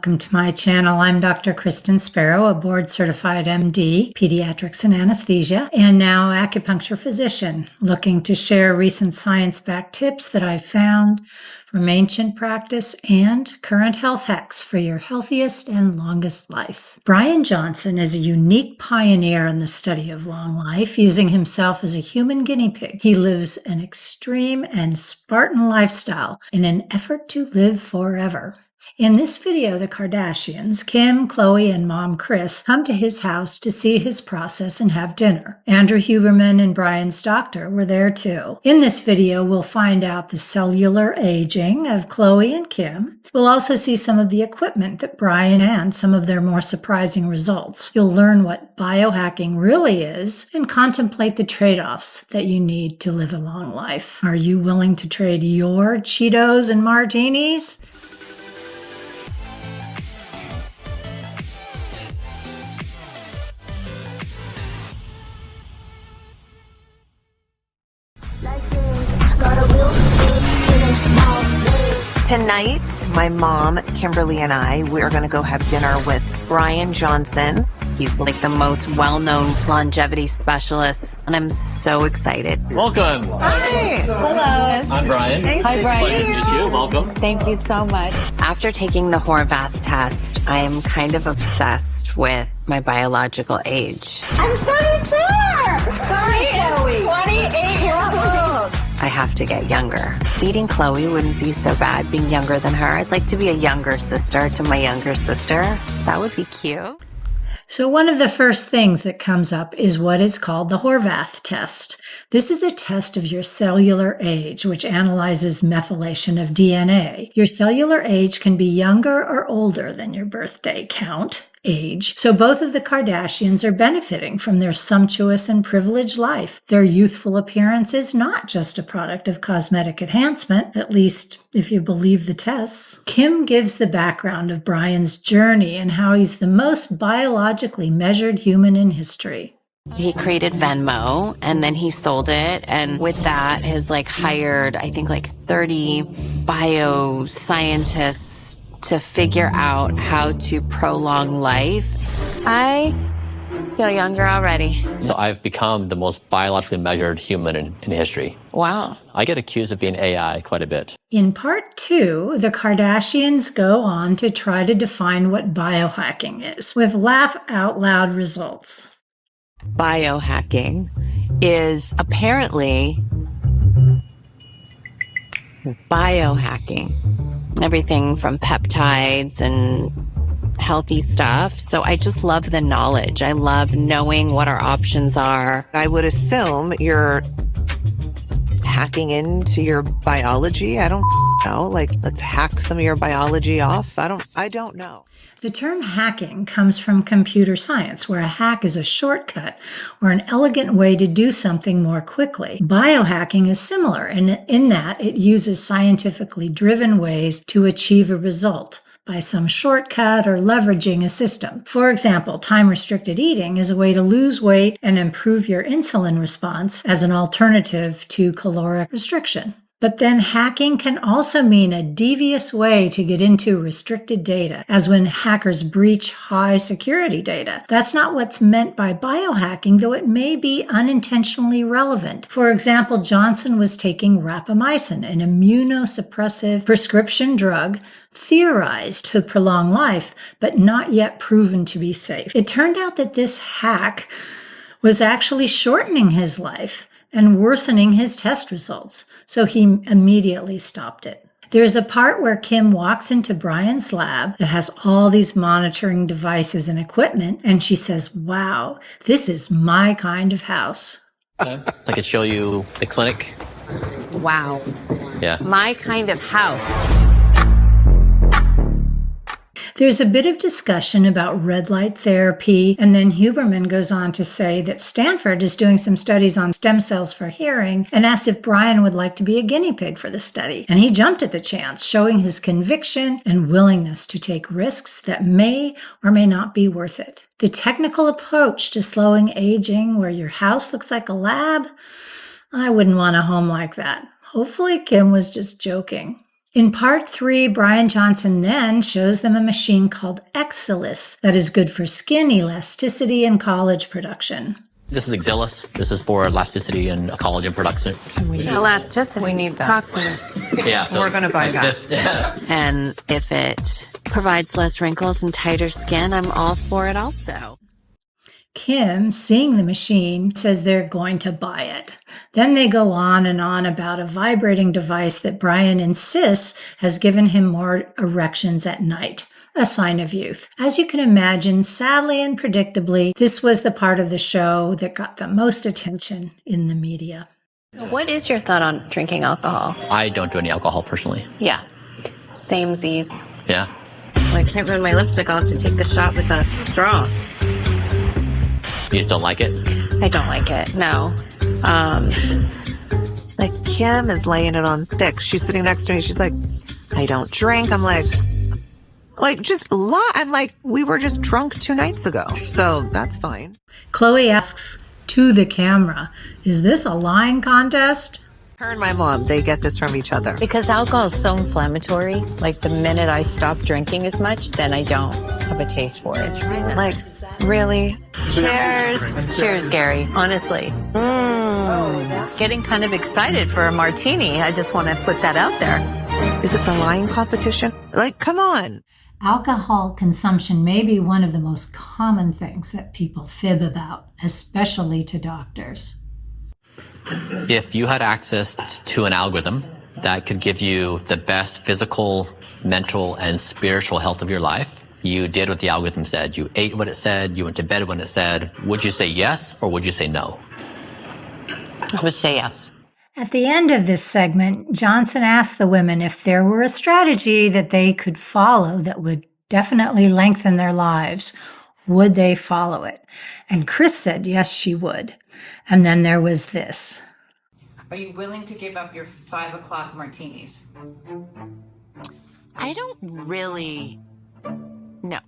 welcome to my channel. I'm Dr. Kristen Sparrow, a board-certified MD, pediatrics and anesthesia, and now acupuncture physician, looking to share recent science-backed tips that I've found from ancient practice and current health hacks for your healthiest and longest life. Bryan Johnson is a unique pioneer in the study of long life, using himself as a human guinea pig. He lives an extreme and Spartan lifestyle in an effort to live forever. In this video, the Kardashians, Kim, Khloé, and mom Kris, come to his house to see his process and have dinner. Andrew Huberman and Bryan's doctor were there too. In this video, we'll find out the cellular aging of Khloé and Kim. We'll also see some of the equipment that Bryan and some of their more surprising results. You'll learn what biohacking really is and contemplate the trade-offs that you need to live a long life. Are you willing to trade your Cheetos and martinis? Tonight, my mom, Kimberly, and we're going to go have dinner with Bryan Johnson. He's like the most well-known longevity specialist, and I'm so excited. Welcome. Hi. Hello. I'm Bryan. Hi, Bryan. Nice to meet you. Welcome. Thank you so much. After taking the Horvath test, I am kind of obsessed with my biological age. I'm 34! Sorry, Chloe. 28 years old. I have to get younger. Meeting Khloe wouldn't be so bad, being younger than her. I'd like to be a younger sister to my younger sister. That would be cute. So one of the first things that comes up is what is called the Horvath test. This is a test of your cellular age, which analyzes methylation of DNA. Your cellular age can be younger or older than your birthday count, age. So both of the Kardashians are benefiting from their sumptuous and privileged life. Their youthful appearance is not just a product of cosmetic enhancement, at least if you believe the tests. Kim gives the background of Bryan's journey and how he's the most biologically measured human in history. He created Venmo and then he sold it. And with that has hired, I think 30 bioscientists to figure out how to prolong life. I feel younger already. So I've become the most biologically measured human in history. Wow. I get accused of being AI quite a bit. In part 2, the Kardashians go on to try to define what biohacking is, with laugh-out-loud results. Biohacking is apparently biohacking. Everything from peptides and healthy stuff. So I just love the knowledge. I love knowing what our options are. I would assume you're hacking into your biology. I don't know. Let's hack some of your biology off. I don't know. The term hacking comes from computer science, where a hack is a shortcut or an elegant way to do something more quickly. Biohacking is similar in that it uses scientifically driven ways to achieve a result by some shortcut or leveraging a system. For example, time-restricted eating is a way to lose weight and improve your insulin response as an alternative to caloric restriction. But then hacking can also mean a devious way to get into restricted data, as when hackers breach high security data. That's not what's meant by biohacking, though it may be unintentionally relevant. For example, Johnson was taking rapamycin, an immunosuppressive prescription drug theorized to prolong life, but not yet proven to be safe. It turned out that this hack was actually shortening his life and worsening his test results, so he immediately stopped it. There's a part where Kim walks into Bryan's lab that has all these monitoring devices and equipment, and she says, "Wow, this is my kind of house." I could show you the clinic. Wow. Yeah. My kind of house. There's a bit of discussion about red light therapy, and then Huberman goes on to say that Stanford is doing some studies on stem cells for hearing and asked if Bryan would like to be a guinea pig for the study. And he jumped at the chance, showing his conviction and willingness to take risks that may or may not be worth it. The technical approach to slowing aging, where your house looks like a lab, I wouldn't want a home like that. Hopefully Kim was just joking. In part 3, Bryan Johnson then shows them a machine called Exilis that is good for skin elasticity and collagen production. This is Exilis. This is for elasticity and collagen production. Elasticity. We need that. Yeah, so We're going to buy that. And if it provides less wrinkles and tighter skin, I'm all for it also. Kim, seeing the machine, says they're going to buy it. Then they go on and on about a vibrating device that Bryan insists has given him more erections at night, a sign of youth. As you can imagine, sadly and predictably, this was the part of the show that got the most attention in the media. What is your thought on drinking alcohol? I don't do any alcohol personally. Yeah. Same Z's. Yeah. When I can't ruin my lipstick, I'll have to take the shot with a straw. You just don't like it? I don't like it, no. Like, Kim is laying it on thick. She's sitting next to me. She's like, I don't drink. I'm like, just lie. I'm like, we were just drunk 2 nights ago. So that's fine. Khloe asks to the camera, is this a lying contest? Her and my mom, they get this from each other. Because alcohol is so inflammatory, like the minute I stop drinking as much, then I don't have a taste for it. Like, really? Cheers. Cheers, Gary. Honestly. Getting kind of excited for a martini. I just want to put that out there. Is this a lying competition? Like, come on. Alcohol consumption may be one of the most common things that people fib about, especially to doctors. If you had access to an algorithm that could give you the best physical, mental, and spiritual health of your life, you did what the algorithm said. You ate what it said, you went to bed when it said, would you say yes or would you say no? I would say yes. At the end of this segment, Johnson asked the women if there were a strategy that they could follow that would definitely lengthen their lives. Would they follow it? And Kris said yes, she would. And then there was this. Are you willing to give up your 5 o'clock martinis? I don't really... No.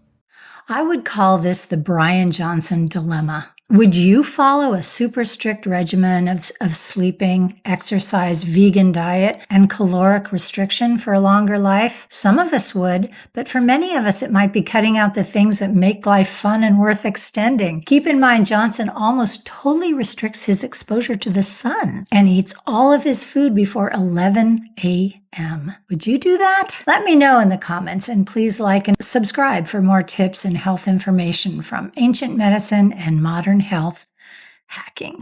I would call this the Bryan Johnson dilemma. Would you follow a super strict regimen of sleeping, exercise, vegan diet, and caloric restriction for a longer life? Some of us would, but for many of us, it might be cutting out the things that make life fun and worth extending. Keep in mind, Johnson almost totally restricts his exposure to the sun and eats all of his food before 11 a.m. Would you do that? Let me know in the comments, and please like and subscribe for more tips and health information from ancient medicine and modern health hacking.